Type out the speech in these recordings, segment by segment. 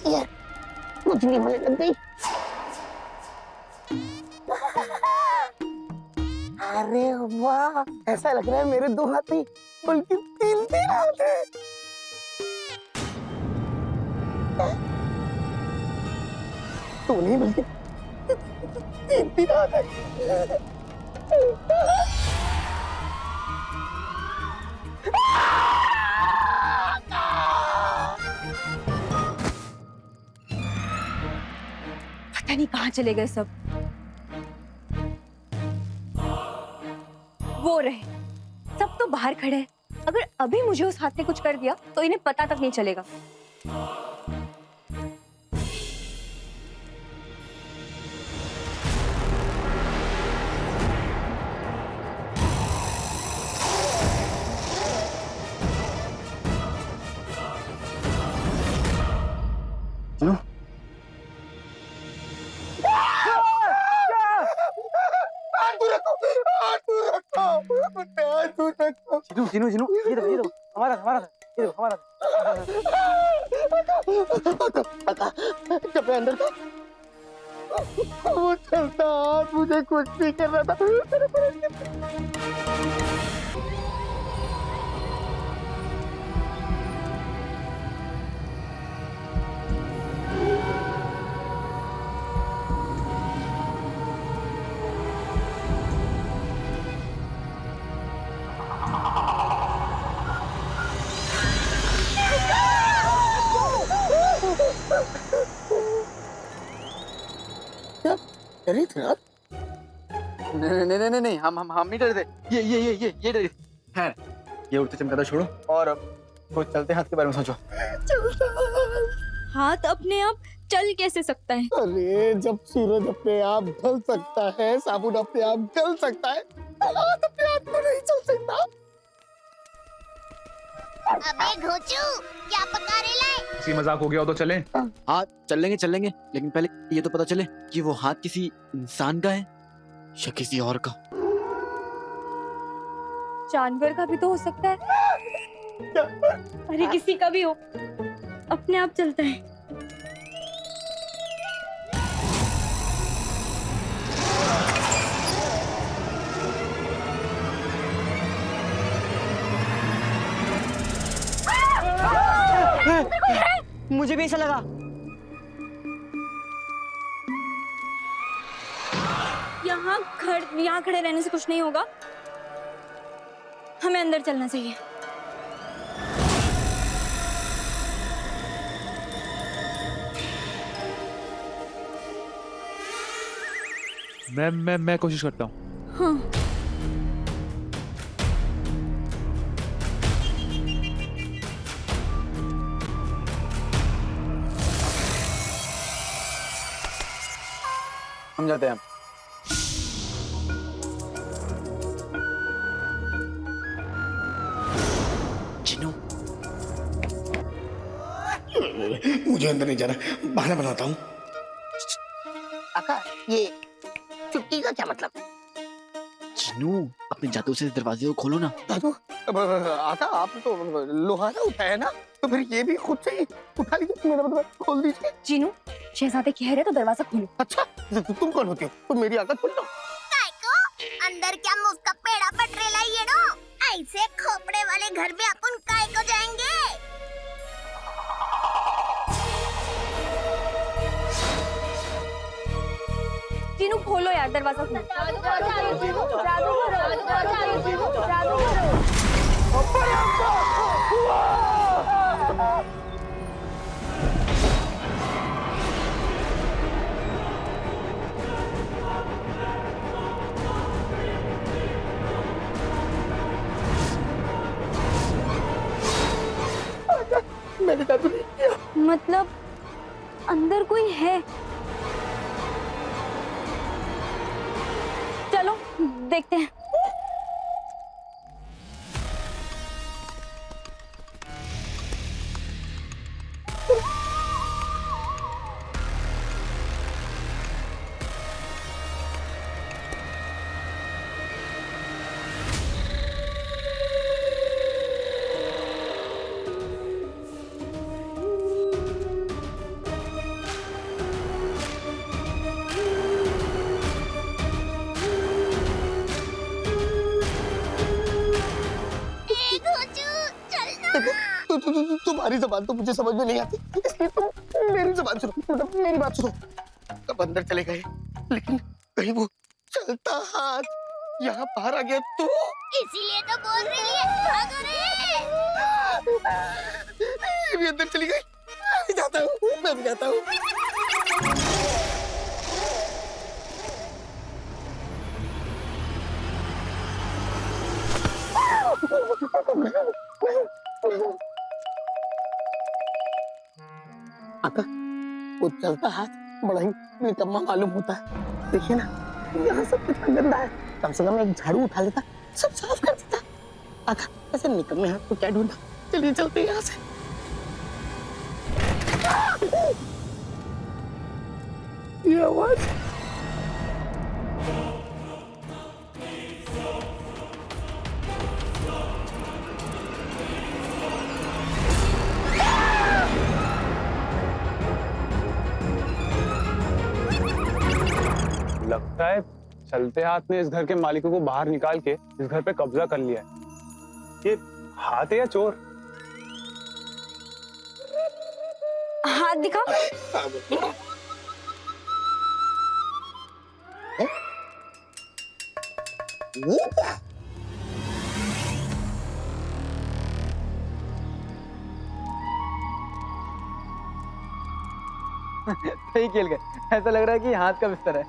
यार कुछ नहीं होने लग गई। अरे वाह, ऐसा लग रहा है मेरे 2 हाथ नहीं बल्कि 3 हाथ है। तो नहीं बल्कि 3 हाथ है। पता नहीं कहाँ चले गए सब। वो रहे, सब तो बाहर खड़े हैं। अगर अभी मुझे उस हाथ ने कुछ कर दिया तो इन्हें पता तक नहीं चलेगा। चिनू चिनू ये दो हमारा ये दो हमारा। जब मैं अंदर था वो चलता हाथ मुझे कुछ नहीं कर रहा था। डरी थे आप? नहीं, हम नहीं डरे थे। ये डरी। खैर, ये उड़ते चमकाता छोड़ो और वो चलते हाथ के बारे में सोचो। हाथ अपने आप चल कैसे सकता है? अरे जब सूरज अपने आप ढल सकता है, साबुन अपने आप जल सकता है, हाथ अपने आप को नहीं चल सकता। अबे घोचू, क्या पका रहे लाए? इसी मजाक हो गया हो तो चलें? हाँ चल लेंगे, लेकिन पहले ये तो पता चले कि वो हाथ किसी इंसान का है या किसी और का। जानवर का भी तो हो सकता है। अरे किसी का भी हो, अपने आप चलता है। मुझे भी ऐसा लगा। यहाँ खड़े रहने से कुछ नहीं होगा, हमें अंदर चलना चाहिए। मैं कोशिश करता हूँ। हाँ। हम जाते हैं। चिनू, मुझे अंदर नहीं जाना, बहाना बनाता हूँ। आका, ये चुटकी का क्या मतलब? चिनू, अपने जादू से दरवाजे को खोलो ना। जादू? आका आपने तो लोहारा उठाया ना, तो फिर ये भी खुद से ही उठा लीजिए, मेरा मतलब खोल दीजिए। जीनू, शहजादे कह रहे तो दरवाजा खोलो। अच्छा, तुम कौन होती हो? तुम मेरी आका खोल दो। काय को? अंदर क्या मुझ का पेड़ा पटरेला ये नो? ऐसे खोपड़े वाले घर में अपन काय को जाएंगे? जीनू खोलो यार, दरवाजा खोलो। मैंने जादू नहीं किया। मतलब अंदर कोई है? चलो देखते हैं। तुम्हारी जबान तो मुझे समझ में नहीं आती, इसलिए तुम मेरी जबान सुनो, मतलब मेरी बात सुनो। अब अंदर चले गए, लेकिन कहीं वो चलता हाथ यहाँ बाहर आ गया तो? इसीलिए तो बोल रही है, भागो रे। ये भी अंदर चली गई। मैं भी जाता हूँ, मैं भी जाता हूँ। आका, वो चलता हाथ बड़ा ही निकम्मा मालूम होता है। देखिए ना, यहाँ सब कितना गंदा है, कम से कम एक झाड़ू उठा लेता, सब साफ कर देता। आका, ऐसे निकम्मे हाथ को क्या ढूंढा? चलिए चलते हैं यहाँ से। ये आवाज लगता है चलते हाथ ने इस घर के मालिकों को बाहर निकाल के इस घर पे कब्जा कर लिया है। ये हाथ है या चोर? हाथ दिखा। ये क्या? सही खेल गए, ऐसा लग रहा है कि हाथ का बिस्तर है।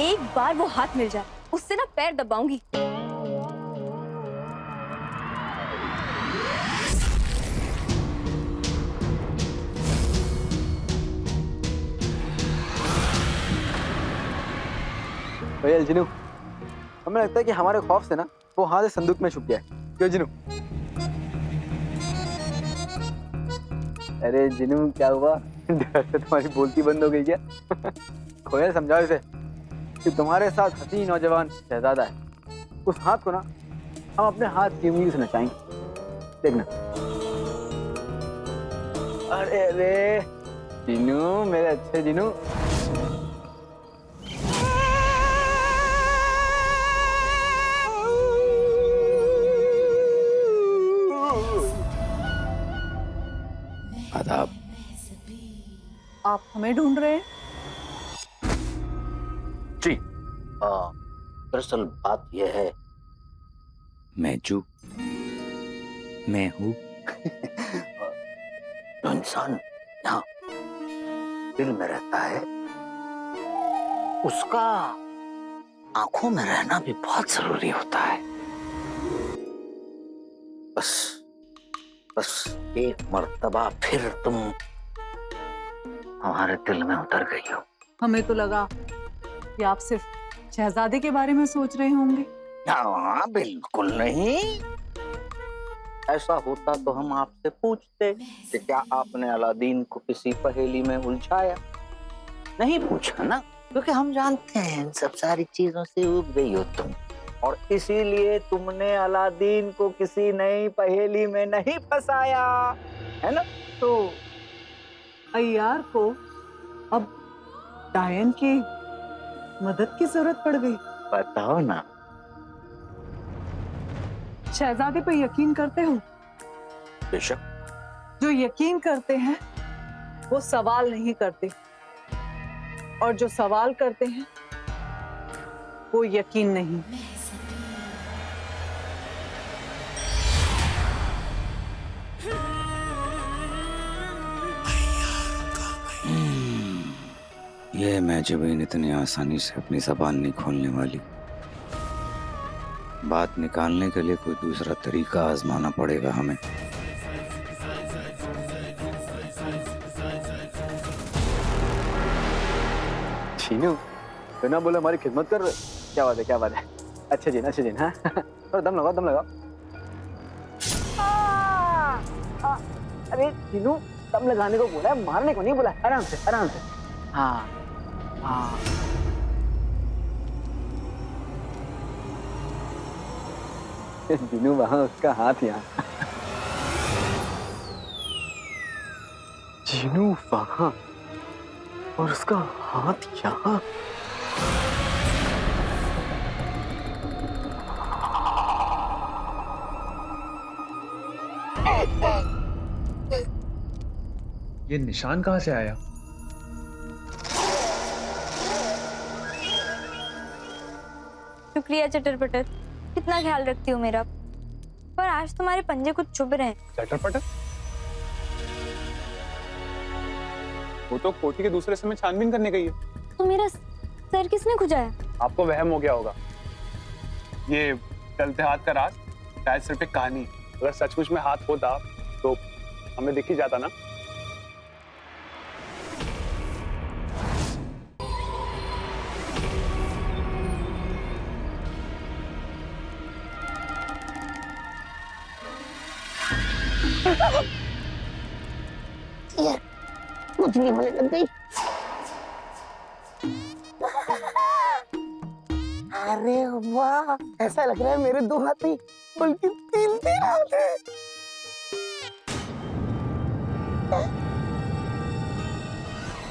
एक बार वो हाथ मिल जाए, उससे ना पैर दबाऊंगी। भैया जिनू, हमें लगता है कि हमारे खौफ से ना वो हाथ इस संदूक में छुप गया है। क्यों जिनू? अरे जिनू, क्या हुआ? डर से तुम्हारी बोलती बंद हो गई क्या? खोयल, समझाओ इसे कि तुम्हारे साथ हसीन नौजवान शहजादा है। उस हाथ को ना हम अपने हाथ की उंगली से नचाएंगे, देखना। अरे अरे जिनू, मेरे अच्छे जिनू। आदाब। आप हमें ढूंढ रहे हैं? जी, दरअसल बात यह है, मैं हूँ। जो इंसान यहाँ दिल में रहता है, उसका आंखों में रहना भी बहुत जरूरी होता है। बस एक मर्तबा फिर तुम हमारे दिल में उतर गई हो। हमें तो लगा कि आप सिर्फ शहजादे के बारे में सोच रहे होंगे। हाँ, बिल्कुल नहीं। ऐसा होता तो हम आपसे पूछते कि क्या आपने अलादीन को किसी पहेली में उलझाया। नहीं पूछा ना, क्योंकि हम जानते हैं इन सब सारी चीजों से ऊब गई हो तुम, और इसीलिए तुमने अलादीन को किसी नई पहेली में नहीं फंसाया, है ना? तो अय्यार को अब डायन की मदद की जरूरत पड़ गई। बताओ ना। शहजादे पे यकीन करते हो? बेशक। जो यकीन करते हैं वो सवाल नहीं करते, और जो सवाल करते हैं वो यकीन नहीं। ये मैजबीन इतनी आसानी से अपनी जबान नहीं खोलने वाली। बात निकालने के लिए कोई दूसरा तरीका आजमाना पड़ेगा हमें। शीनू, बिना बोले हमारी खिदमत कर रहे। क्या बात है, क्या बात है। अच्छे जी, अच्छे जी। हाँ, थोड़ा दम लगाओ, दम लगाओ। अरे शीनू, दम लगाने को बोला है, मारने को नहीं बोला। आराम से, आराम से। हाँ हाँ। जिनू वहां, उसका हाथ यहाँ। जीनू वहां और उसका हाथ यहाँ। ये निशान कहाँ से आया? शुक्रिया चटर पटर, कितना ख्याल रखती हो मेरा। पर आज तुम्हारे पंजे कुछ चुभ रहे हैं। चटर पटर? वो तो कोठी के दूसरे से में छानबीन करने गई है। तो मेरा सर किसने खुजाया? आपको वहम हो गया होगा। ये चलते हाथ का राज शायद सिर्फ एक कहानी। अगर सचमुच में हाथ होता तो हमें दिख ही जाता ना। कुछ नहीं होने लग गई। अरे वाह, ऐसा लग रहा है मेरे 2 हाथ नहीं बल्कि 3 हाथ है।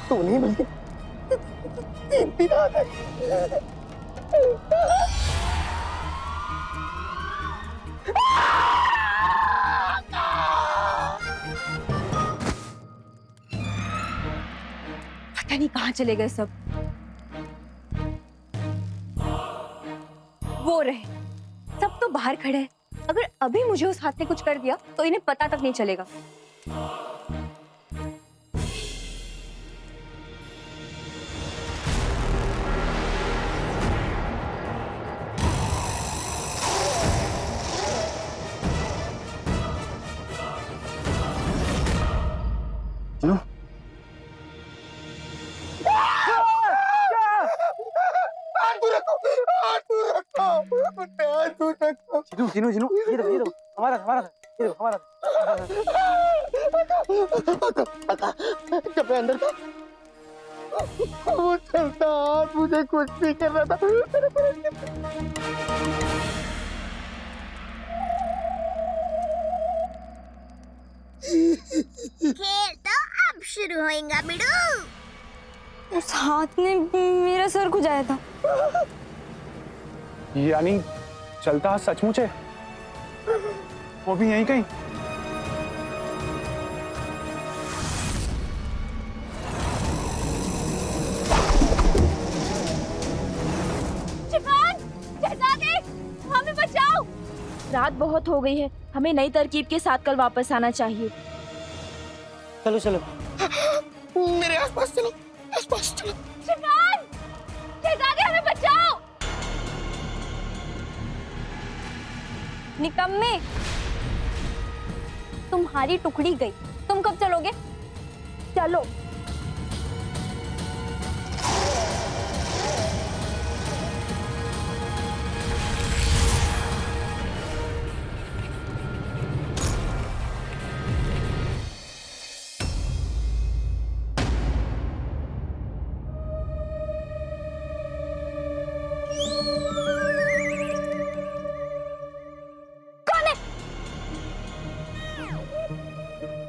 तो नहीं बल्कि 3 हाथ है। पता नहीं कहाँ चले गए सब। वो रहे, सब तो बाहर खड़े हैं। अगर अभी मुझे उस हाथ ने कुछ कर दिया तो इन्हें पता तक नहीं चलेगा। जीनू जीनू ये दो हमारा ये दो हमारा। जब मैं अंदर था वो चलता हाथ मुझे कुछ नहीं कर रहा था। खेल तो अब शुरू होएगा बिडू। उस हाथ ने मेरा सर खुजाया था। यानी चलता हाथ सचमुच है, वो भी यहीं कहीं। हमें बचाओ। रात बहुत हो गई है, हमें नई तरकीब के साथ कल वापस आना चाहिए। चलो चलो मेरे आसपास चलो, आसपास चलो। शहजादे हमें बचाओ। निकम्मे, तुम्हारी टुकड़ी गई, तुम कब चलोगे? चलो।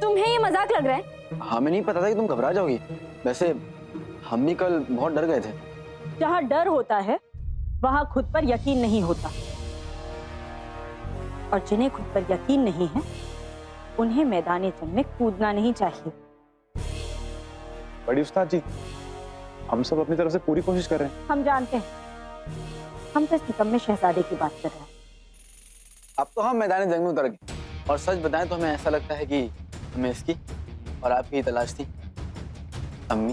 तुम्हें ये मजाक लग रहा है? हमें नहीं पता था कि तुम घबरा जाओगी। वैसे हम भी कल बहुत डर गए थे। जहाँ डर होता है वहाँ खुद पर यकीन नहीं होता, और जिन्हें खुद पर यकीन नहीं है उन्हें मैदान जंग में कूदना नहीं चाहिए। बड़ी उस्ताद जी, हम सब अपनी तरफ से पूरी कोशिश कर रहे हैं। हम जानते हैं, हम तो इस निकम्मे शहजादे की बात कर रहे हैं। अब तो हम मैदान जंग में उतर गए, और सच बताएं तो हमें ऐसा लगता है कि हमें इसकी और आपकी ही तलाश थी। अम्मी,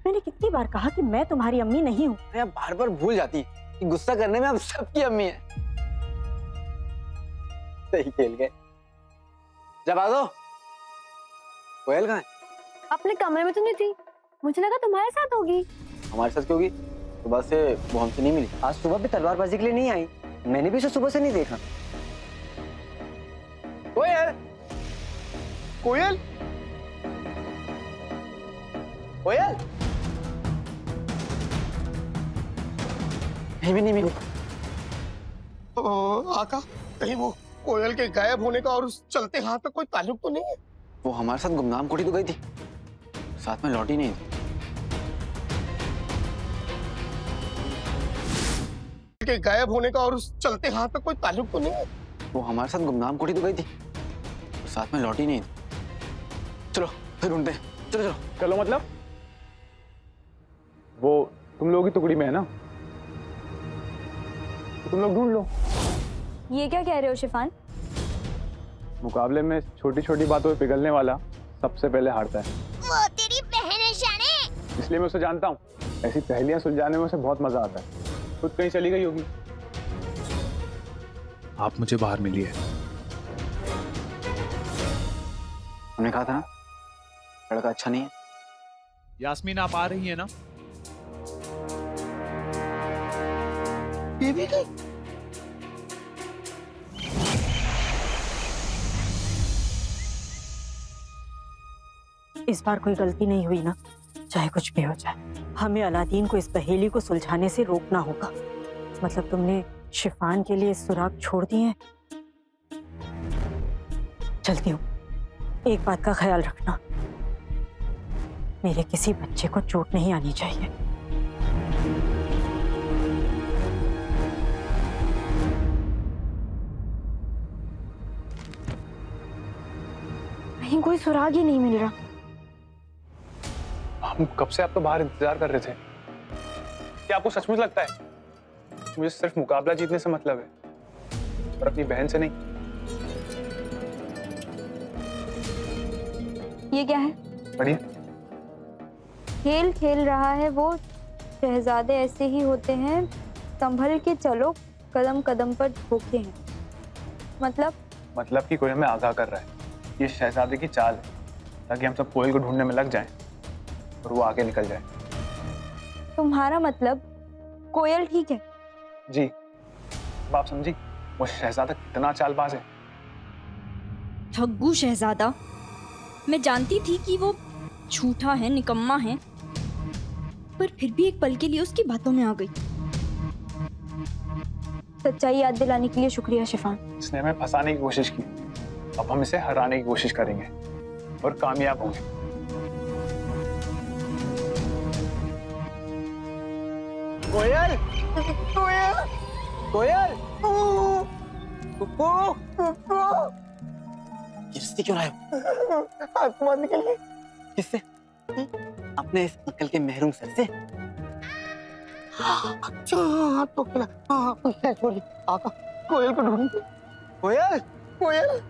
मैंने कितनी बार कहा कि मैं तुम्हारी अम्मी नहीं हूँ। अरे आप बार बार भूल जाती कि गुस्सा करने में आप सबकी अम्मी है। सही खेल गए। जब आ दो। कोयल कहाँ है? अपने कमरे में तो नहीं थी, मुझे लगा तुम्हारे साथ होगी। हमारे साथ क्यों होगी? सुबह से वो हमसे नहीं मिली। आज सुबह भी तलवारबाजी के लिए नहीं आई, मैंने भी उसे सुबह से नहीं देखा। कोयल, कोयल, कोयल, नहीं मिली। आका, कहीं वो कोयल के गायब होने का और उस चलते हाथ का कोई ताल्लुक तो नहीं है? वो हमारे साथ गुमनाम कोठी तो गई थी, साथ में लौटी नहीं थी। के गायब होने का और उस चलते हाथ का कोई ताल्लुक तो नहीं है? वो हमारे साथ गुमनाम कोठी तो गई थी, साथ में लौटी नहीं थी। चलो फिर ढूंढते हैं, चलो चलो। चलो मतलब वो तुम लोगों की टुकड़ी में है ना, तो तुम लोग ढूंढ लो। ये क्या कह रहे हो शिफान? मुकाबले में छोटी छोटी बातों पे पिघलने वाला सबसे पहले हारता है। वो तेरी बहन है शाने। इसलिए मैं उसे जानता हूँ। ऐसी पहेलियां सुलझाने में उसे बहुत मजा आता है। खुद कहीं चली गई होगी। आप मुझे बाहर मिलिए। हमने कहा था ना लड़का अच्छा नहीं है। यास्मीन आप आ रही है ना? ये भी गई। इस बार कोई गलती नहीं हुई ना, चाहे कुछ भी हो जाए। हमें अलादीन को इस पहेली को सुलझाने से रोकना होगा। मतलब तुमने शिफान के लिए सुराग छोड़ दिए हैं। चलती हूँ, एक बात का ख्याल रखना, मेरे किसी बच्चे को चोट नहीं आनी चाहिए। कहीं कोई सुराग ही नहीं मिल रहा। हम कब से आप तो बाहर इंतजार कर रहे थे। क्या आपको सचमुच लगता है मुझे सिर्फ मुकाबला जीतने से मतलब है और अपनी बहन से नहीं? ये क्या है? पढ़िए। खेल खेल रहा है वो, शहजादे ऐसे ही होते हैं, संभल के चलो, कदम कदम पर धोखे हैं। मतलब कि कोई हमें आगाह कर रहा है। ये शहजादे की चाल है ताकि हम सब कोयल को ढूंढने में लग जाएं और वो आगे निकल जाए। तुम्हारा मतलब कोयल ठीक है? जी, अब आप समझी वो शहजादा कितना चालबाज है। ठग्गू शहजादा। मैं जानती थी कि वो झूठा है, निकम्मा है, पर फिर भी एक पल के लिए उसकी बातों में आ गई। सच्चाई याद दिलाने के लिए शुक्रिया शिफान। इसने हमें फंसाने की कोशिश की, अब हम इसे हराने की कोशिश करेंगे और कामयाब होंगे। कोयल, कोयल, कोयल, किससे क्यों लाए? आसमान निकल गई। किससे? अपने इस अंकल के महरूम सर से। अच्छा हाँ तो खिला। हाँ सॉरी आका, कोयल को ढूंढ। कोयल, कोयल।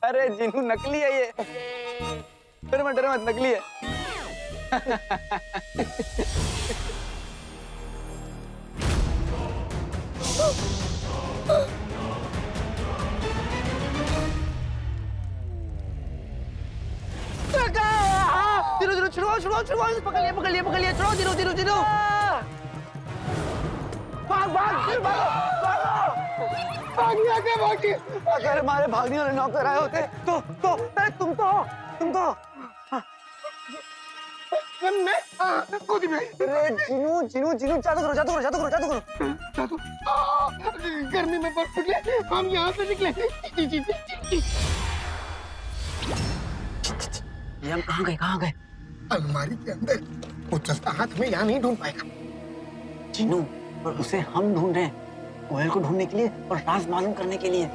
अरे जिनू नकली है ये। डर मत नकली है। दिनो छुड़वाओ, पकड़ लिया, छुड़ाओ, दिनो। भागो। भागी। अगर हमारे भागने वाले नौकर आए होते तो अरे तुम तो खुद में। अरे जिनू जादू करो। गर्मी में बर्फ पिघले, हम यहाँ से निकले। ये हम कहाँ गए? अलमारी के अंदर। वो चलता हाथ में यहाँ नहीं ढूंढ पाएगा। जिनू, पर उसे हम ढूंढ रहे हैं। कोयल को ढूंढने के लिए और राज मालूम करने के लिए।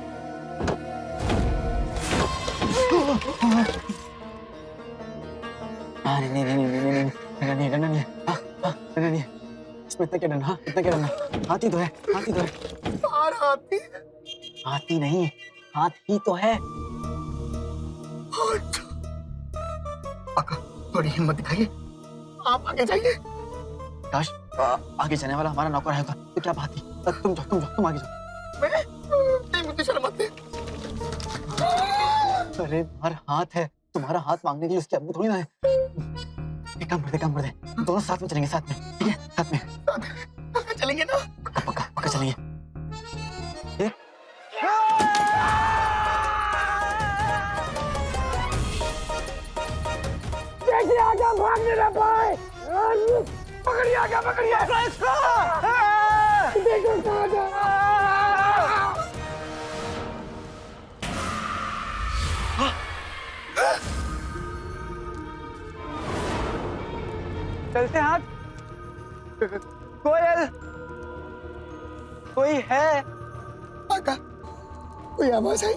नहीं नहीं नहीं नहीं नहीं नहीं डरना नहीं, डरना नहीं, इसमें इतना क्या डरना, हाँ इतना क्या डरना, हाथी तो है, हाथी तो है। और हाथी? हाथी नहीं, हाथी तो है। पाका, थोड़ी हिम्मत दिखाइए, आप आगे जाइए। काश आगे जाने वाला हमारा नौकर है तो क्या बात है, तुम आगे जाओ। नहीं, मुझे शर्म आती है। अरे हमारा हाथ है, तुम्हारा हाथ मांगने के लिए उसकी अम्मी थोड़ी ना है। एक काम कर दे, दोनों साथ में चलेंगे, साथ में, ठीक है, साथ में चलेंगे ना? पक्का चलेंगे। देखिए आगे भागने ना पाए, पकड़िए आगे, पकड़िए। देखो कहाँ जा। चलते हाथ। कोयल, कोई है? पाका, कोई आवाज आई?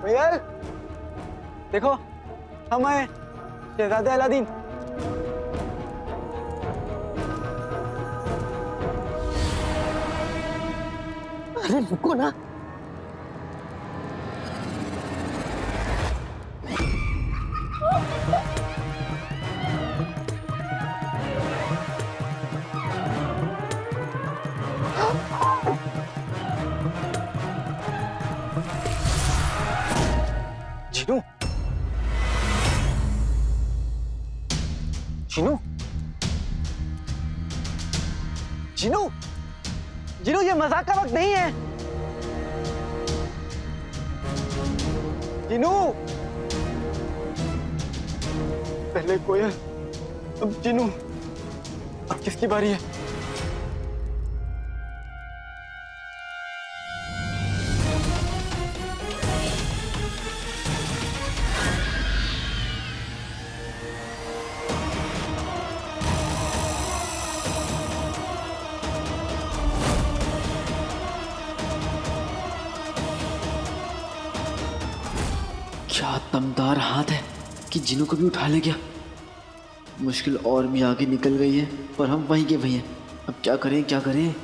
कोयल, देखो हम आए, शहजादे अलादीन। अरे रुको ना। जीनू, जीनू, जीनू, जीनू, ये मजाक का वक्त नहीं है। जीनू, पहले कोयल, अब जीनू, अब किसकी बारी है? क्या दमदार हाथ है कि जिन्हों को भी उठा ले गया। मुश्किल और भी आगे निकल गई है और हम वहीं के वहीं हैं। अब क्या करें, क्या करें?